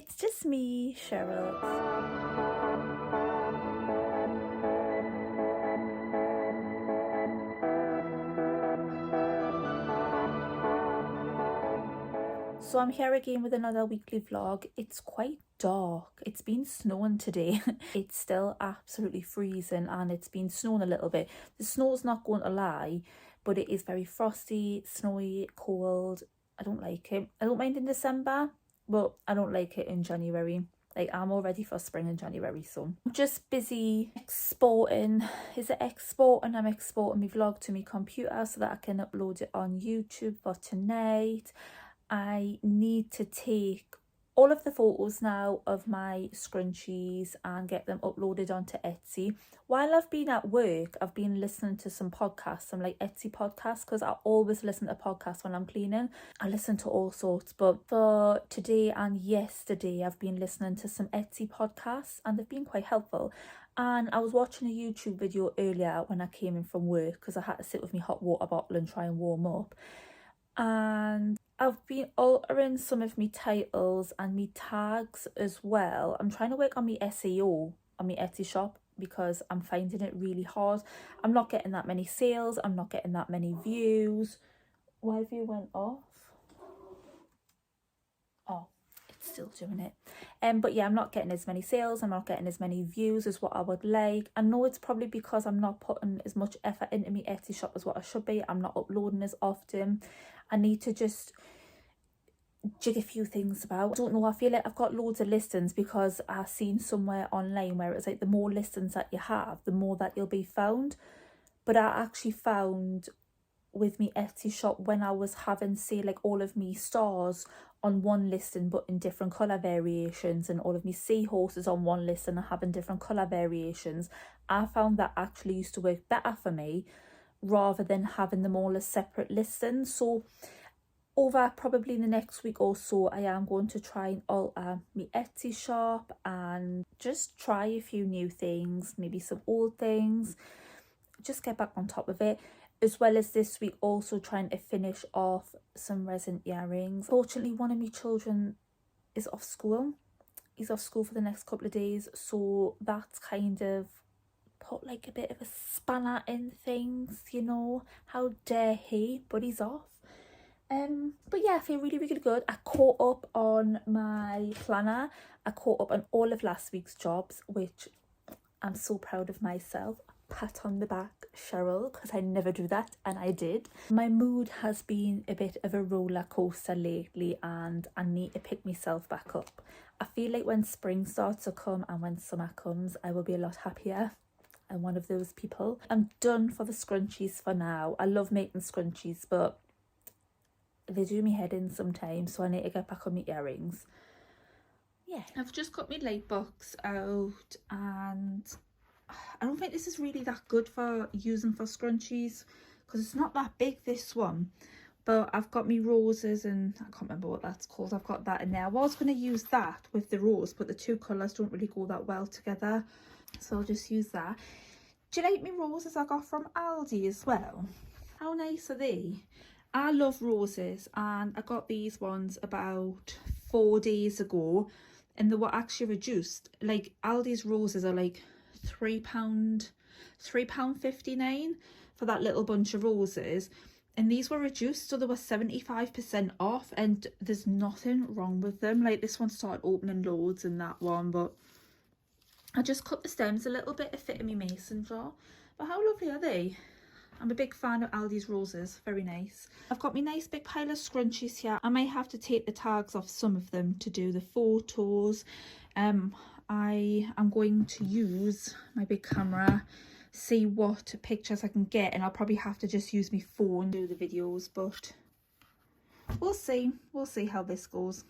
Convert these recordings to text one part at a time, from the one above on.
It's just me, Cheryl. So I'm here again with another weekly vlog. It's quite dark. It's been snowing today. It's still absolutely freezing and it's been snowing a little bit. The snow's not going to lie, but it is very frosty, snowy, cold. I don't like it. I don't mind in December, but I don't like it in January. Like, I'm all ready for spring in January, so I'm just busy exporting. Is it exporting? I'm exporting my vlog to my computer so that I can upload it on YouTube for tonight. I need to take all of the photos now of my scrunchies and get them uploaded onto Etsy. While I've been at work, I've been listening to some podcasts, some like Etsy podcasts, because I always listen to podcasts when I'm cleaning. I listen to all sorts, but for today and yesterday, I've been listening to some Etsy podcasts and they've been quite helpful. And I was watching a YouTube video earlier when I came in from work because I had to sit with my hot water bottle and try and warm up. And I've been altering some of my titles and my tags as well. I'm trying to work on my SEO on my Etsy shop because I'm finding it really hard. I'm not getting that many sales. I'm not getting that many views. Why view went off? Oh, it's still doing it. But yeah, I'm not getting as many sales. I'm not getting as many views as what I would like. I know it's probably because I'm not putting as much effort into my Etsy shop as what I should be. I'm not uploading as often. I need to just jig a few things about. I don't know, I feel like I've got loads of listings because I've seen somewhere online where it's like the more listings that you have, the more that you'll be found. But I actually found with me Etsy shop when I was having, say, like all of me stars on one listing but in different colour variations, and all of me seahorses on one list and having different colour variations, I found that actually used to work better for me rather than having them all as separate listings. So over probably in the next week or so, I am going to try and alter my Etsy shop and just try a few new things, maybe some old things, just get back on top of it. As well as this week also trying to finish off some resin earrings. Fortunately, one of my children is off school. He's off school for the next couple of days, so that's kind of put like a bit of a spanner in things, you know. How dare he, but he's off. But yeah, I feel really, really good. I caught up on my planner. I caught up on all of last week's jobs, which I'm so proud of myself. Pat on the back, Cheryl, because I never do that, and I did. My mood has been a bit of a roller coaster lately and I need to pick myself back up. I feel like when spring starts to come and when summer comes, I will be a lot happier. I'm one of those people. I'm done for the scrunchies for now. I love making scrunchies, but they do me head in sometimes, so I need to get back on my earrings. Yeah, I've just got my light box out and I don't think this is really that good for using for scrunchies because it's not that big, this one. But I've got me roses and I can't remember what that's called. I've got that in there. I was going to use that with the rose, but the two colours don't really go that well together, so I'll just use that. Do you like me roses I got from Aldi as well? How nice are they? I love roses and I got these ones about 4 days ago and they were actually reduced. Like Aldi's roses are like £3.59 for that little bunch of roses, and these were reduced, so they were 75% off, and there's nothing wrong with them. Like this one started opening loads and that one, but I just cut the stems a little bit to fit in my mason jar. But how lovely are they? I'm a big fan of Aldi's roses, very nice. I've got my nice big pile of scrunchies here. I might have to take the tags off some of them to do the photos. I am going to use my big camera, see what pictures I can get, and I'll probably have to just use my phone to do the videos, but we'll see how this goes.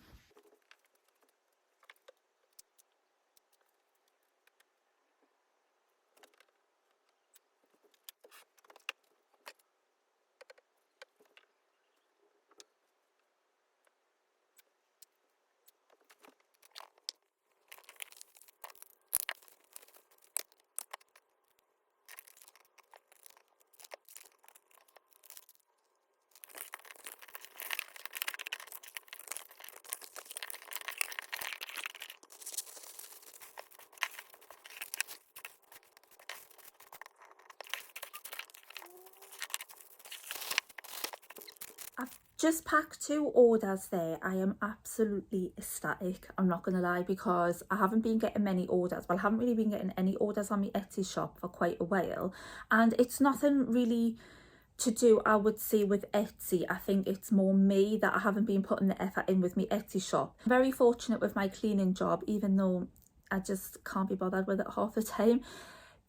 just packed 2 orders there. I am absolutely ecstatic, I'm not gonna lie, because I haven't been getting many orders. Well, I haven't really been getting any orders on my Etsy shop for quite a while, and it's nothing really to do, I would say, with Etsy. I think it's more me that I haven't been putting the effort in with my Etsy shop. I'm very fortunate with my cleaning job, even though I just can't be bothered with it half the time,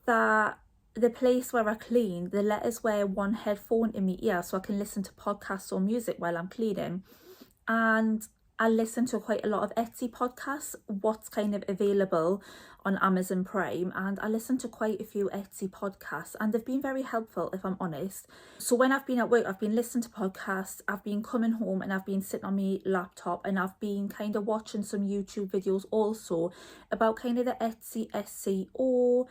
that the place where I clean, they let us wear one headphone in my ear so I can listen to podcasts or music while I'm cleaning. And I listen to quite a lot of Etsy podcasts, what's kind of available on Amazon Prime, and I listen to quite a few Etsy podcasts, and they've been very helpful, if I'm honest. So when I've been at work, I've been listening to podcasts, I've been coming home and I've been sitting on my laptop and I've been kind of watching some YouTube videos also about kind of the Etsy SEO,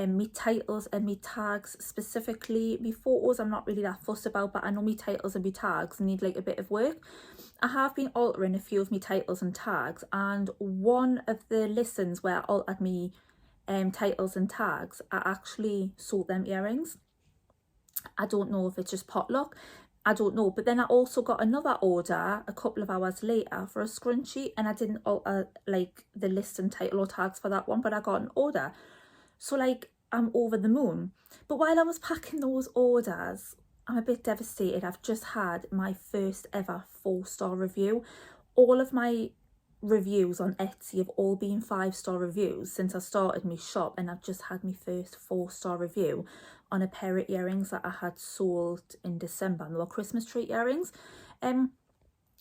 me titles and me tags specifically. Me photos I'm not really that fussed about, but I know me titles and me tags need like a bit of work. I have been altering a few of me titles and tags, and one of the listens where I altered me titles and tags, I actually sold them earrings. I don't know if it's just potluck, I don't know. But then I also got another order a couple of hours later for a scrunchie, and I didn't alter like the list and title or tags for that one, but I got an order. So like, I'm over the moon. But while I was packing those orders, I'm a bit devastated. I've just had my first ever 4-star review. All of my reviews on Etsy have all been 5-star reviews since I started my shop, and I've just had my first 4-star review on a pair of earrings that I had sold in December, and they were Christmas tree earrings.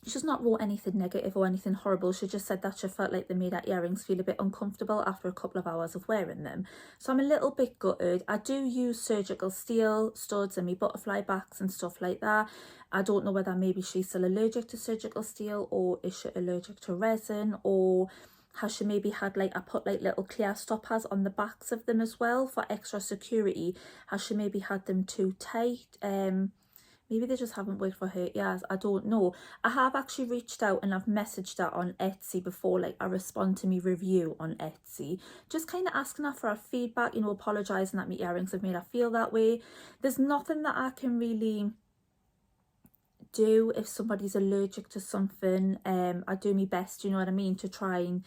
She's not wrote anything negative or anything horrible. She just said that she felt like they made her earrings feel a bit uncomfortable after a couple of hours of wearing them. So I'm a little bit gutted. I do use surgical steel studs and me butterfly backs and stuff like that. I don't know whether maybe she's still allergic to surgical steel, or is she allergic to resin, or has she maybe had like, I put like little clear stoppers on the backs of them as well for extra security. Has she maybe had them too tight? Maybe they just haven't worked for her ears, I don't know. I have actually reached out and I've messaged her on Etsy before, like I respond to me review on Etsy, just kind of asking her for her feedback, you know, apologising that my earrings have made her feel that way. There's nothing that I can really do if somebody's allergic to something. I do my best, you know what I mean, to try and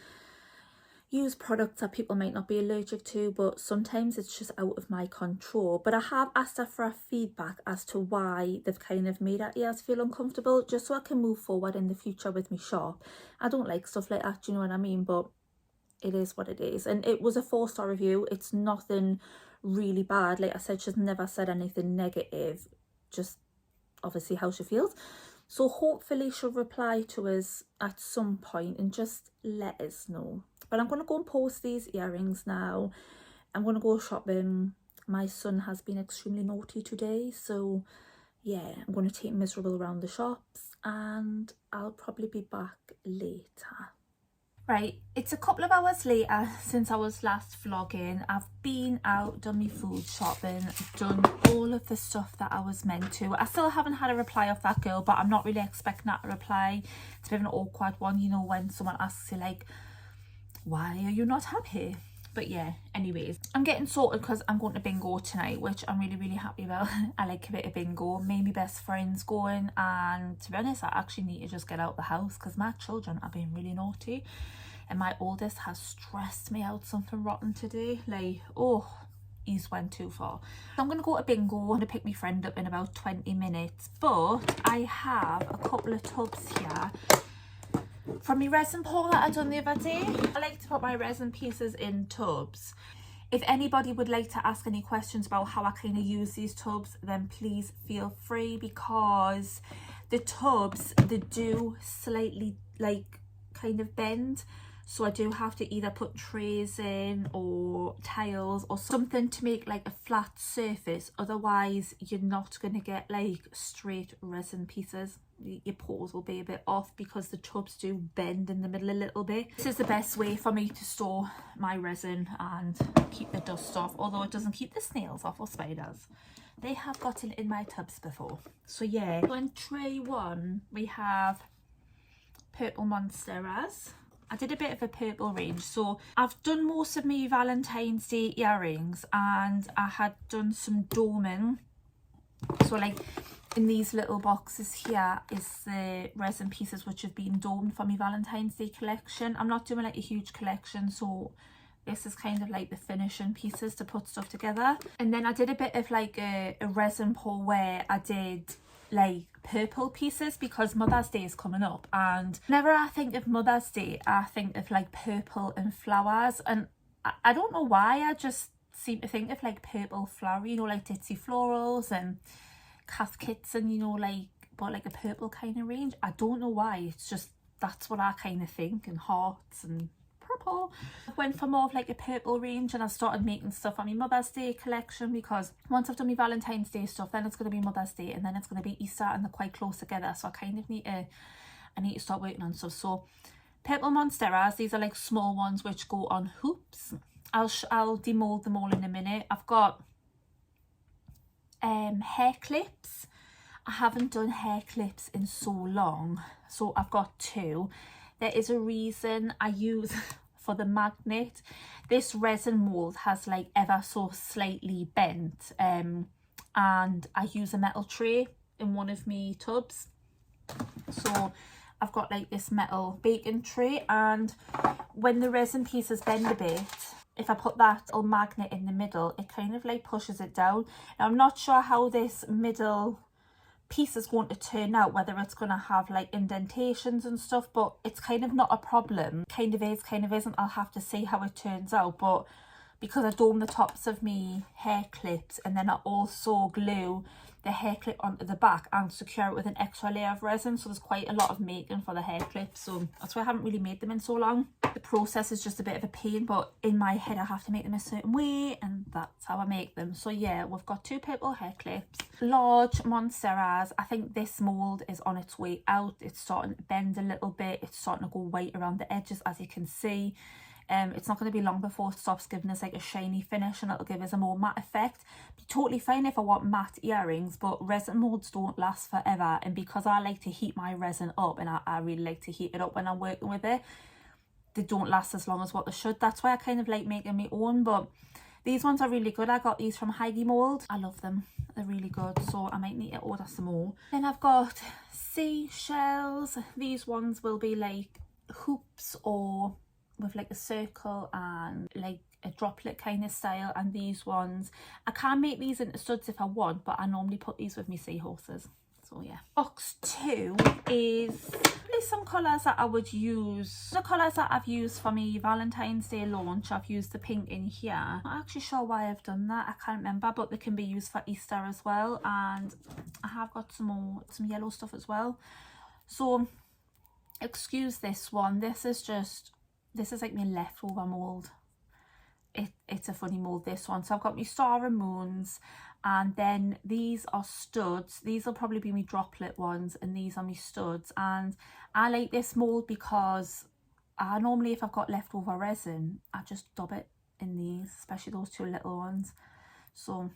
use products that people might not be allergic to, but sometimes it's just out of my control. But I have asked her for a feedback as to why they've kind of made her ears feel uncomfortable, just so I can move forward in the future with my shop. I don't like stuff like that, you know what I mean, but it is what it is. And it was a 4-star review. It's nothing really bad. Like I said, she's never said anything negative, just obviously how she feels. So hopefully she'll reply to us at some point and just let us know. But I'm going to go and post these earrings now. I'm going to go shopping. My son has been extremely naughty today. So yeah, I'm going to take him miserable around the shops, and I'll probably be back later. Right, it's a couple of hours later since I was last vlogging. I've been out, done my food shopping, done all of the stuff that I was meant to. I still haven't had a reply off that girl, but I'm not really expecting that reply. It's a bit of an awkward one, you know, when someone asks you like, why are you not happy? But yeah, anyways, I'm getting sorted because I'm going to bingo tonight, which I'm really happy about. I like a bit of bingo. Me and my best friend's going, and to be honest, I actually need to just get out the house because my children are being really naughty, and my oldest has stressed me out something rotten today. Like, oh, he's went too far. So I'm going to go to bingo. I'm going to pick my friend up in about 20 minutes, but I have a couple of tubs here from my resin pour that I done the other day. I like to put my resin pieces in tubs. If anybody would like to ask any questions about how I kind of use these tubs, then please feel free, because the tubs, they do slightly like kind of bend. So I do have to either put trays in or tiles or something to make like a flat surface. Otherwise, you're not going to get like straight resin pieces. Your pours will be a bit off because the tubs do bend in the middle a little bit. This is the best way for me to store my resin and keep the dust off, although it doesn't keep the snails off or spiders. They have gotten in my tubs before. So yeah, on tray 1 we have purple monsteras. I did a bit of a purple range. So I've done most of my Valentine's Day earrings, and I had done some doming. So like In these little boxes here is the resin pieces which have been domed for my Valentine's Day collection. I'm not doing like a huge collection, so this is kind of like the finishing pieces to put stuff together. And then I did a bit of like a resin pour where I did like purple pieces because Mother's Day is coming up, and whenever I think of Mother's Day I think of like purple and flowers, and I don't know why, I just seem to think of like purple flowery, you know, like ditzy florals and caskets and, you know, like, but like a purple kind of range. I don't know why, it's just that's what I kind of think, and hearts and purple. I went for more of like a purple range, and I started making stuff on my Mother's Day collection because once I've done my Valentine's Day stuff, then it's going to be Mother's Day, and then it's going to be Easter, and they're quite close together, so I kind of need to start working on stuff. So purple monsteras, these are like small ones which go on hoops. I'll demold them all in a minute. I've got hair clips. I haven't done hair clips in so long, so I've got 2. There is a reason I use for the magnet. This resin mold has like ever so slightly bent, and I use a metal tray in one of my tubs. So I've got like this metal baking tray, and when the resin pieces bend a bit, if I put that little magnet in the middle, it kind of like pushes it down. Now I'm not sure how this middle piece is going to turn out, whether it's going to have like indentations and stuff, but it's kind of not a problem. Kind of is, kind of isn't. I'll have to see how it turns out, but because I dome the tops of me hair clips, and then I also glue the hair clip onto the back and secure it with an extra layer of resin, so there's quite a lot of making for the hair clips, so that's why I haven't really made them in so long. The process is just a bit of a pain, but in my head I have to make them a certain way, and that's how I make them. So yeah, we've got 2 purple hair clips, large monsteras. I think this mold is on its way out. It's starting to bend a little bit, it's starting to go white around the edges, as you can see. It's not going to be long before it stops giving us like a shiny finish, and it'll give us a more matte effect. Be totally fine if I want matte earrings, but resin molds don't last forever, and because I like to heat my resin up, and I really like to heat it up when I'm working with it, they don't last as long as what they should. That's why I kind of like making my own, but these ones are really good. I got these from Heidi Mold. I love them, they're really good, so I might need to order some more. Then I've got seashells. These ones will be like hoops or with like a circle and like a droplet kind of style, and these ones I can make these into studs if I want, but I normally put these with my seahorses. So yeah. Box 2 is probably some colours that I would use. The colours that I've used for my Valentine's Day launch, I've used the pink in here. I'm not actually sure why I've done that, I can't remember, but they can be used for Easter as well, and I have got some yellow stuff as well. So excuse this one, this is like my leftover mold. It's a funny mold, this one. So I've got my star and moons, and then these are studs. These will probably be my droplet ones, and these are my studs. And I like this mold because I normally, if I've got leftover resin, I just dub it in these, especially those 2 little ones. So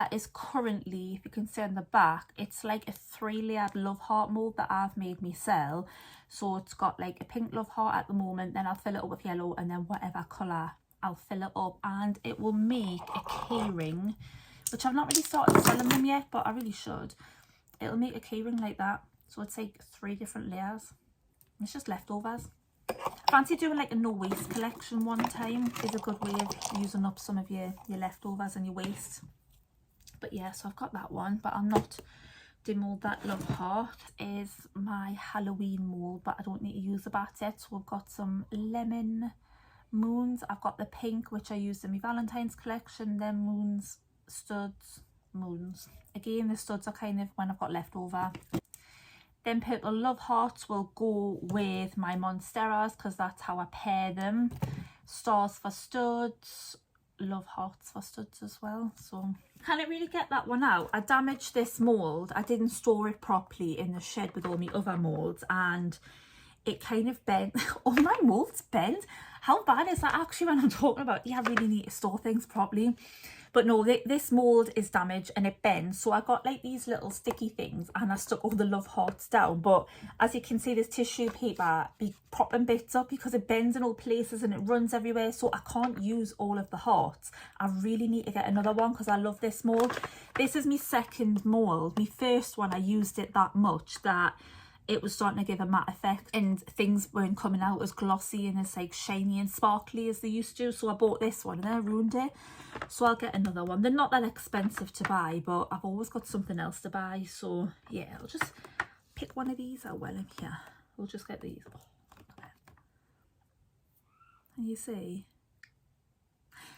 that is currently, if you can see on the back, it's like a 3-layered love heart mold that I've made myself. So it's got like a pink love heart at the moment, then I'll fill it up with yellow, and then whatever colour I'll fill it up, and it will make a keyring, which I've not really started selling them yet, but I really should. It'll make a keyring like that, so it's like 3 different layers. It's just leftovers. I fancy doing like a no waste collection one time. Is a good way of using up some of your leftovers and your waste. But yeah, so I've got that one, but I'm not demold that love heart. Is my Halloween mold, but I don't need to use the bat yet. So we've got some lemon moons. I've got the pink, which I used in my Valentine's collection. Then moons, studs, moons. Again, the studs are kind of when I've got leftover. Then purple love hearts will go with my monsteras because that's how I pair them. Stars for studs, love hearts for studs as well. So can't really get that one out. I damaged this mold. I didn't store it properly in the shed with all my other molds, and it kind of bent. All my molds bent. How bad is that actually when I'm talking about, yeah, I really need to store things properly. But no, this mould is damaged and it bends. So I got like these little sticky things and I stuck all the love hearts down. But as you can see, this tissue paper be propping bits up because it bends in all places and it runs everywhere. So I can't use all of the hearts. I really need to get another one because I love this mould. This is my second mould. My first one, I used it that much that it was starting to give a matte effect and things weren't coming out as glossy and as like shiny and sparkly as they used to. So I bought this one and then I ruined it. So I'll get another one. They're not that expensive to buy, but I've always got something else to buy. So yeah, I'll just pick one of these out well in here. We'll just get these. Oh, okay. Can you see?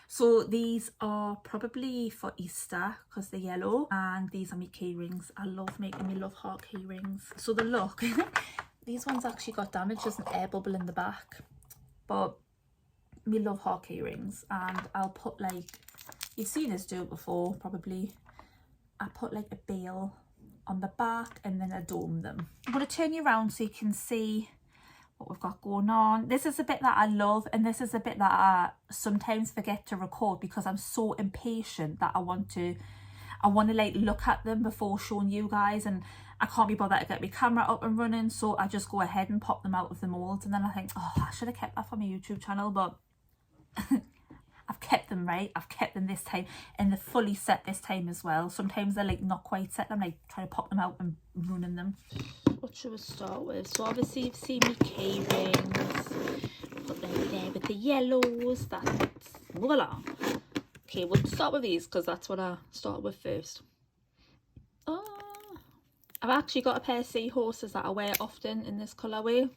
So these are probably for Easter because they're yellow, and these are my key rings. I love making my love heart key rings. So the look, these ones actually got damaged. There's an air bubble in the back, but my love heart key rings, and I'll put like, you've seen us do it before probably. I put like a bail on the back and then I dome them. I'm going to turn you around so you can see what we've got going on. This is a bit that I love, and this is a bit that I sometimes forget to record because I'm so impatient that I want to like look at them before showing you guys, and I can't be bothered to get my camera up and running, so I just go ahead and pop them out of the mould, and then I think, oh, I should have kept that for my YouTube channel, but I've kept them, right? I've kept them this time, and they're fully set this time as well. Sometimes they're like not quite set. I'm like trying to pop them out and ruining them. What should we start with? So obviously you've seen me key rings. Put them there with the yellows. That's voila. Okay, we'll start with these because that's what I started with first. I've actually got a pair of seahorses that I wear often in this colourway.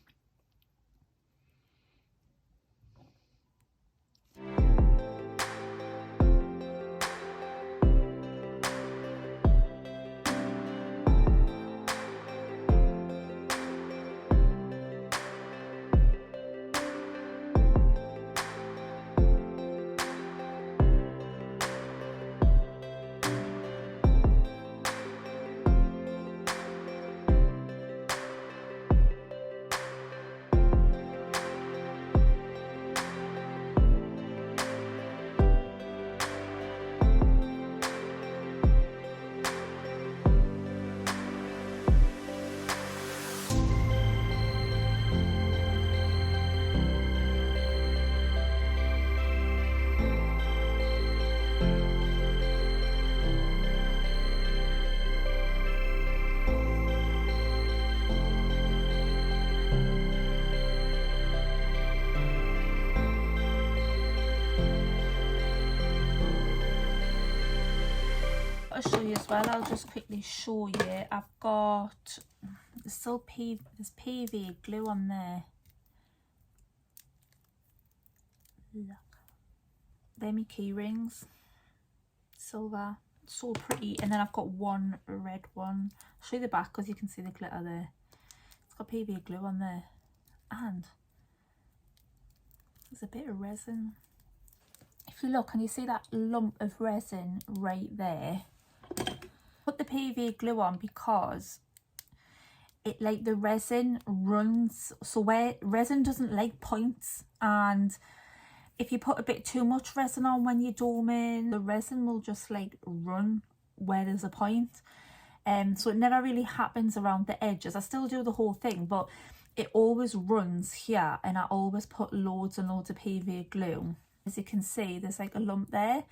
I'll show you as well. I'll just quickly show you. I've got there's still there's PV glue on there. Look, they're my key rings, silver, so pretty. And then I've got one red one. I'll show you the back because you can see the glitter there. It's got PV glue on there, and there's a bit of resin. If you look, and you see that lump of resin right there, put the PV glue on because it like the resin runs, so where resin doesn't like points, and if you put a bit too much resin on when you're doming, the resin will just like run where there's a point. So it never really happens around the edges. I still do the whole thing, but it always runs here, and I always put loads and loads of PV glue. As you can see, there's like a lump there,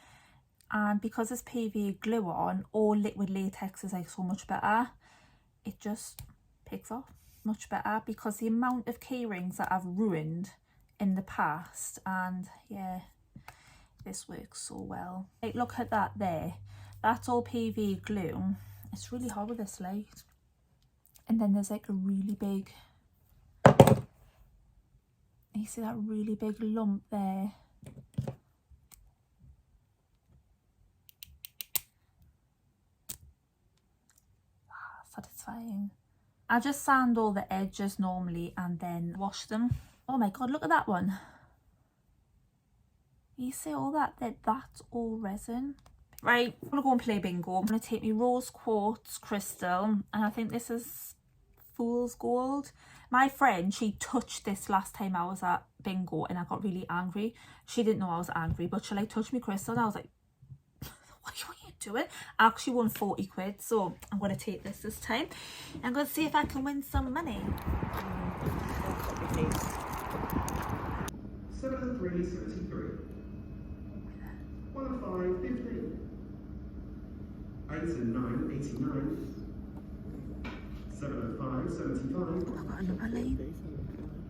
and because there's PV glue on, or liquid latex is like so much better. It just picks off much better because the amount of key rings that I've ruined in the past, and yeah, this works so well. Like, look at that there, that's all PV glue. It's really hard with this light. And then there's like a really big, you see that really big lump there. Satisfying. I just sand all the edges normally and then wash them. Oh my god, look at that one. You see all that there? That's all resin. Right, I'm gonna go and play bingo. I'm gonna take my rose quartz crystal, and I think this is fool's gold. My friend, she touched this last time I was at bingo and I got really angry. She didn't know I was angry, but she like touched me crystal and I was like, What are you doing? I actually won 40 quid, so I'm going to take this time. I'm going to see if I can win some money. 7 and 3, 73. 1 and 5, 15. 8 and 9, 89. 7 and 5, 75. I've got another lane.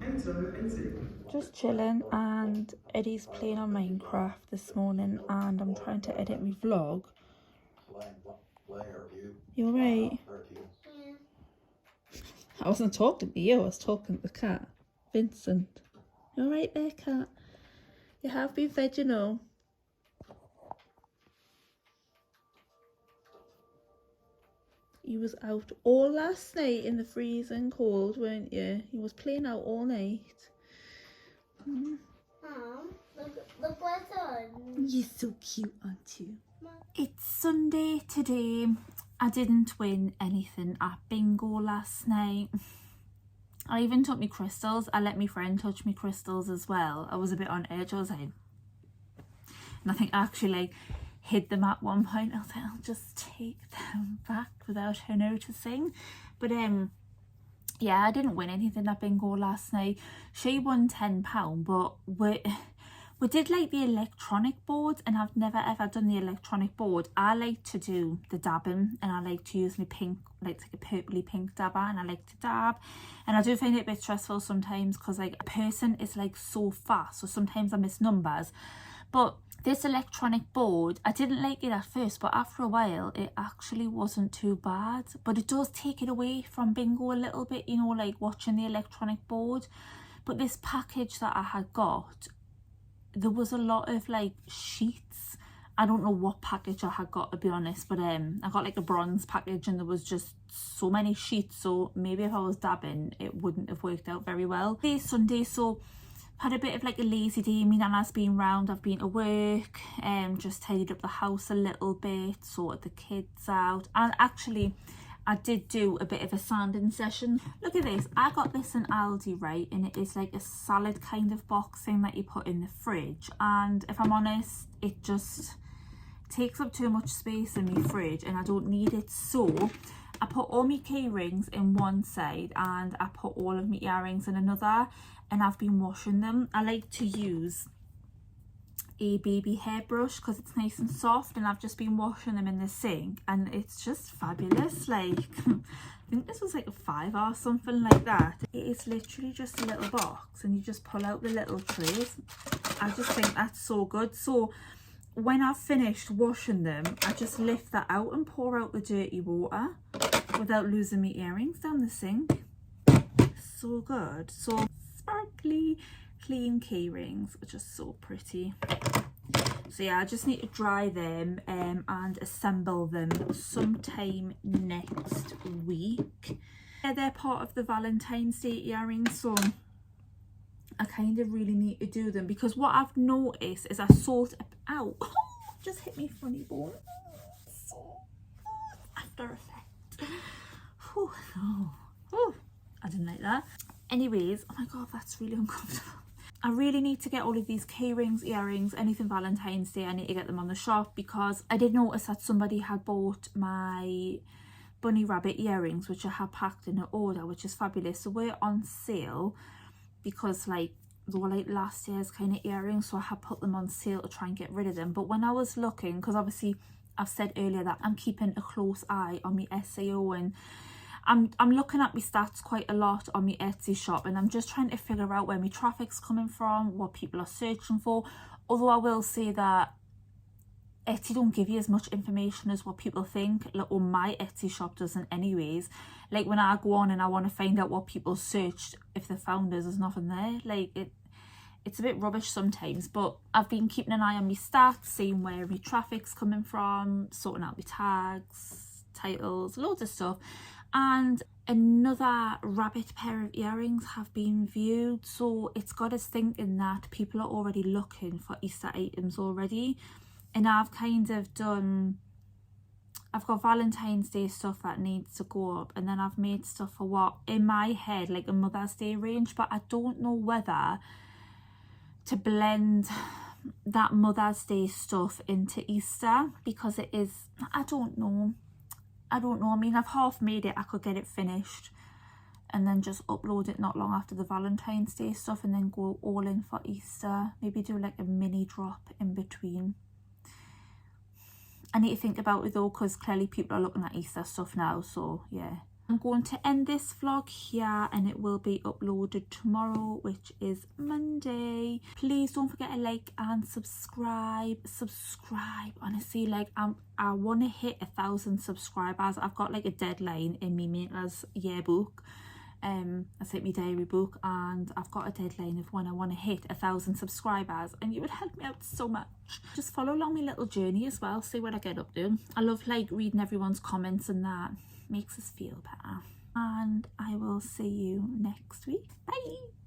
8 and 80. Just chilling, and Eddie's playing on Minecraft this morning, and I'm trying to edit my vlog. You alright? Yeah. I wasn't talking to you, I was talking to the cat. Vincent. You alright there, cat? You have been fed, you know. You was out all last night in the freezing cold, weren't you? You was playing out all night. Mom, look what's on. You're so cute, aren't you? It's Sunday today. I didn't win anything at bingo last night. I even took my crystals. I let my friend touch my crystals as well. I was a bit on edge, I was like, and I think I actually hid them at one point. I was like, I'll just take them back without her noticing. But yeah, I didn't win anything at bingo last night. She won £10, but we did like the electronic board, and I've never ever done the electronic board. I like to do the dabbing, and I like to use my pink, like a purpley pink dabber, and I like to dab. And I do find it a bit stressful sometimes because like a person is like so fast, so sometimes I miss numbers. But this electronic board, I didn't like it at first, but after a while it actually wasn't too bad. But it does take it away from bingo a little bit, you know, like watching the electronic board. But this package that I had got, there was a lot of like sheets. I don't know what package I had got, to be honest, but I got like a bronze package, and there was just so many sheets, so maybe if I was dabbing it wouldn't have worked out very well. Today's Sunday, so had a bit of like a lazy day. Me and Nana's been round, I've been to work, just tidied up the house a little bit, sorted the kids out, and actually I did do a bit of a sanding session. Look at this, I got this in Aldi, right, and it is like a salad kind of box thing that you put in the fridge, and if I'm honest, it just takes up too much space in my fridge and I don't need it. So I put all my key rings in one side and I put all of my earrings in another, and I've been washing them. I like to use a baby hairbrush because it's nice and soft, and I've just been washing them in the sink, and it's just fabulous. Like I think this was like a £5 or something like that. It is literally just a little box, and you just pull out the little trays. I just think that's so good. So when I've finished washing them, I just lift that out and pour out the dirty water without losing my earrings down the sink. So good. So sparkly clean key rings, which are so pretty. So yeah, I just need to dry them and assemble them sometime next week. Yeah, they're part of the Valentine's Day earrings, so I kind of really need to do them, because what I've noticed is I sort out, just hit me funny bone, so after effect. Whew, oh, I didn't like that. Anyways, oh my god, that's really uncomfortable. I really need to get all of these key rings, earrings, anything Valentine's Day. I need to get them on the shop, because I did notice that somebody had bought my bunny rabbit earrings, which I had packed in an order, which is fabulous. So we're on sale, because like they were like last year's kind of earrings, so I had put them on sale to try and get rid of them. But when I was looking, because obviously I've said earlier that I'm keeping a close eye on my SEO, and I'm looking at my stats quite a lot on my Etsy shop, and I'm just trying to figure out where my traffic's coming from, what people are searching for. Although I will say that Etsy don't give you as much information as what people think, like, or my Etsy shop doesn't anyways. Like when I go on and I want to find out what people searched, if they found us, there's nothing there. Like it's a bit rubbish sometimes. But I've been keeping an eye on my stats, seeing where my traffic's coming from, sorting out my tags, titles, loads of stuff. And another rabbit pair of earrings have been viewed, so it's got us thinking that people are already looking for Easter items already. And I've kind of done, I've got Valentine's Day stuff that needs to go up, and then I've made stuff for what in my head like a Mother's Day range, but I don't know whether to blend that Mother's Day stuff into Easter, because it is, I don't know. I mean, I've half made it. I could get it finished and then just upload it not long after the Valentine's Day stuff, and then go all in for Easter. Maybe do like a mini drop in between. I need to think about it though, because clearly people are looking at Easter stuff now, so yeah. I'm going to end this vlog here, and it will be uploaded tomorrow, which is Monday. Please don't forget to like and subscribe. Honestly, like I want to hit 1,000 subscribers. I've got like a deadline in me maker's yearbook. It's like my diary book, and I've got a deadline of when I want to hit 1,000 subscribers, and you would help me out so much. Just follow along my little journey as well, see what I get up to. I love like reading everyone's comments, and that makes us feel better. And I will see you next week. Bye.